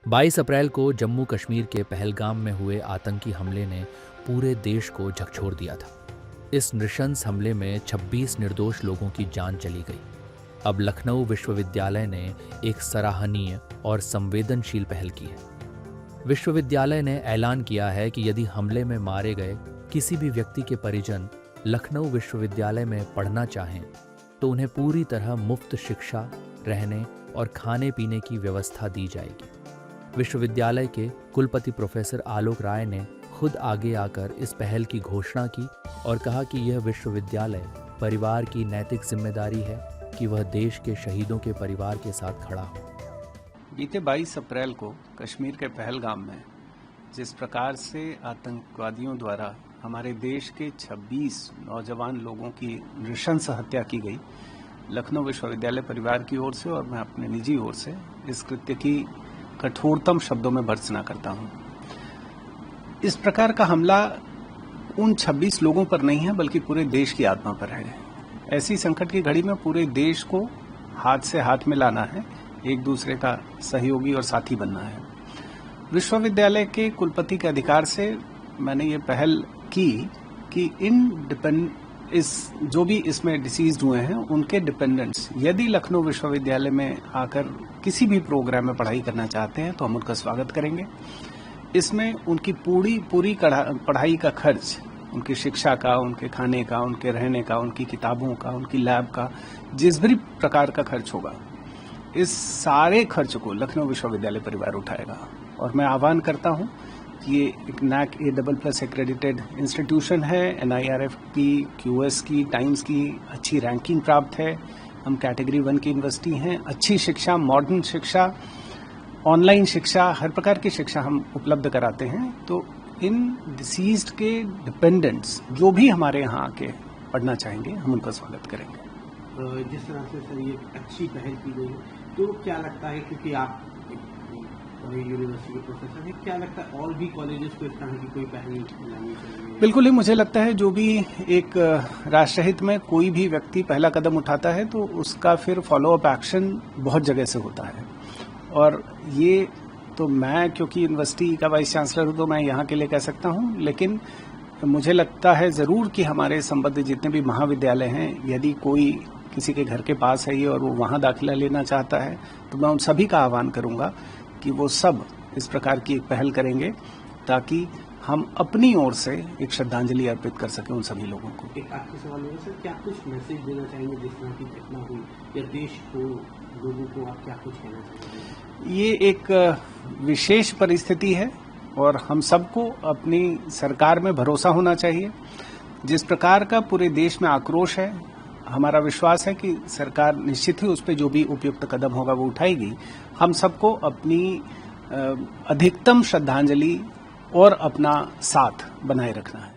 22 अप्रैल को जम्मू कश्मीर के पहलगाम में हुए आतंकी हमले ने पूरे देश को झकझोर दिया था। इस नृशंस हमले में 26 निर्दोष लोगों की जान चली गई। अब लखनऊ विश्वविद्यालय ने एक सराहनीय और संवेदनशील पहल की है। विश्वविद्यालय ने ऐलान किया है कि यदि हमले में मारे गए किसी भी व्यक्ति के परिजन लखनऊ विश्वविद्यालय में पढ़ना चाहें तो उन्हें पूरी तरह मुफ्त शिक्षा, रहने और खाने पीने की व्यवस्था दी जाएगी। विश्वविद्यालय के कुलपति प्रोफेसर आलोक राय ने खुद आगे आकर इस पहल की घोषणा की और कहा कि यह विश्वविद्यालय परिवार की नैतिक जिम्मेदारी है कि वह देश के शहीदों के परिवार के साथ खड़ा हो। बीते 22 अप्रैल को कश्मीर के पहलगाम में जिस प्रकार से आतंकवादियों द्वारा हमारे देश के 26 नौजवान लोगों की नृशंस हत्या की गई, लखनऊ विश्वविद्यालय परिवार की ओर से और मैं अपने निजी ओर से इस कृत्य की कठोरतम शब्दों में भर्त्सना करता हूं। इस प्रकार का हमला उन 26 लोगों पर नहीं है बल्कि पूरे देश की आत्मा पर है। ऐसी संकट की घड़ी में पूरे देश को हाथ से हाथ में लाना है, एक दूसरे का सहयोगी और साथी बनना है। विश्वविद्यालय के कुलपति के अधिकार से मैंने ये पहल की कि जो भी इसमें डिसीज्ड हुए हैं उनके डिपेंडेंट्स यदि लखनऊ विश्वविद्यालय में आकर किसी भी प्रोग्राम में पढ़ाई करना चाहते हैं तो हम उनका स्वागत करेंगे। इसमें उनकी पूरी पढ़ाई का खर्च, उनकी शिक्षा का, उनके खाने का, उनके रहने का, उनकी किताबों का, उनकी लैब का, जिस भी प्रकार का खर्च होगा, इस सारे खर्च को लखनऊ विश्वविद्यालय परिवार उठाएगा। और मैं आह्वान करता हूं कि ये एक NAAC A++ एक्रेडिटेड इंस्टीट्यूशन है, NIRF की, QS की, टाइम्स की अच्छी रैंकिंग प्राप्त है। हम कैटेगरी 1 की यूनिवर्सिटी हैं। अच्छी शिक्षा, मॉडर्न शिक्षा, ऑनलाइन शिक्षा, हर प्रकार की शिक्षा हम उपलब्ध कराते हैं। तो इन डिसीज्ड के डिपेंडेंट्स जो भी हमारे यहाँ आके पढ़ना चाहेंगे हम उनका स्वागत करेंगे। जिस तरह से सर ये अच्छी पहल की गई तो क्या लगता है, क्योंकि आप यूनिवर्सिटी के प्रोफेसर हैं, क्या लगता है और भी कॉलेजेस को इस तरह की कोई पहल लानी चाहिए? बिल्कुल ही, मुझे लगता है जो भी एक राष्ट्रहित में कोई भी व्यक्ति पहला कदम उठाता है तो उसका फिर फॉलो अप एक्शन बहुत जगह से होता है। और ये तो मैं क्योंकि यूनिवर्सिटी का वाइस चांसलर हूं तो मैं यहाँ के लिए कह सकता हूँ, लेकिन मुझे लगता है जरूर कि हमारे संबद्ध जितने भी महाविद्यालय हैं, यदि कोई किसी के घर के पास है ये और वो वहाँ दाखिला लेना चाहता है तो मैं उन सभी का आह्वान करूंगा कि वो सब इस प्रकार की एक पहल करेंगे ताकि हम अपनी ओर से एक श्रद्धांजलि अर्पित कर सकें उन सभी लोगों को। एक आखिरी सवाल होगा सर, क्या कुछ मैसेज देना चाहेंगे जिस तरह की घटना हुई, या देश को, लोगों को आप क्या कुछ कहना चाहेंगे? ये एक विशेष परिस्थिति है और हम सबको अपनी सरकार में भरोसा होना चाहिए। जिस प्रकार का पूरे देश में आक्रोश है, हमारा विश्वास है कि सरकार निश्चित ही उस पर जो भी उपयुक्त कदम होगा वो उठाएगी। हम सबको अपनी अधिकतम श्रद्धांजलि और अपना साथ बनाए रखना है।